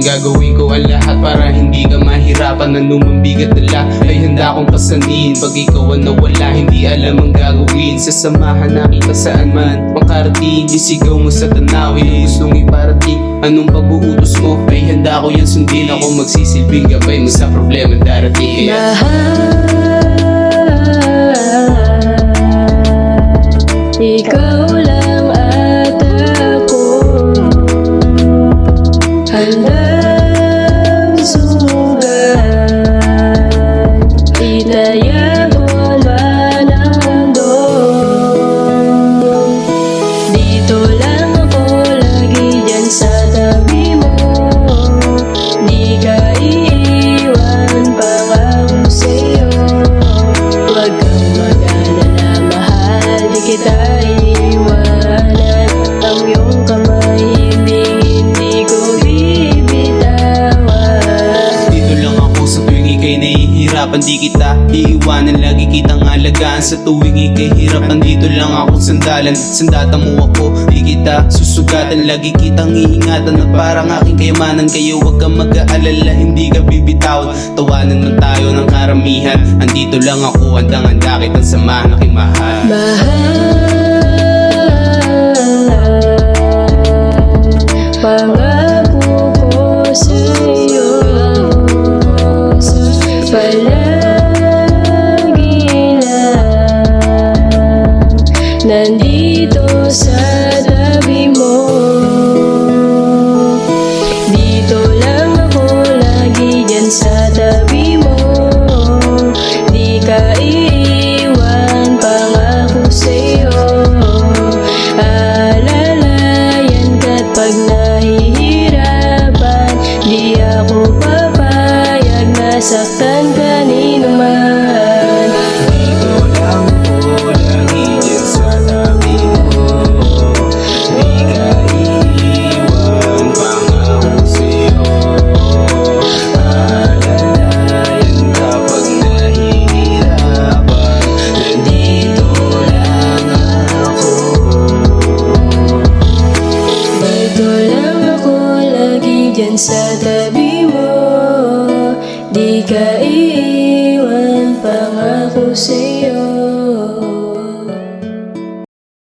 gagawin ko ang lahat para hindi ka mahirapan. Anumang bigat dala ay handa kong pasanin. Pag ikaw ang nawala, hindi alam ang gagawin. Sasamahan na kita saan man makarating. Isigaw mo sa tanawin, gustong iparating. Anong pag-uutos mo ay handa ko yan sundin. Ako magsisilbing gabay mo sa problema darating. Ikaw lang at ako handang sumugal. Itaya mo man ang mundo. Dito lang ako lagi dyan sa tabi mo. Di ka iiwan, pangako sa'yo. Huwag kang mag-alala, mahal, di kita iiwanan. Ang iyong kamay, hindi ko bibitawan. Dito lang ako sa tuwing ika'y nahihirapan. Di kita iiwanan, lagi kitang alagaan. Sa tuwing ika'y hirap, nandito lang ako sandalan. Sandata mo ako, di kita susugatan. Lagi kitang iingatan na parang aking kayamanan. Kayo huwag kang mag-aalala, hindi ka bibitawan. Tawanan man tayo ng karamihan. Andito lang ako, handang-handa kitang samahan, aking mahal. Pangako ko sa'yo, palagi lang nandito sa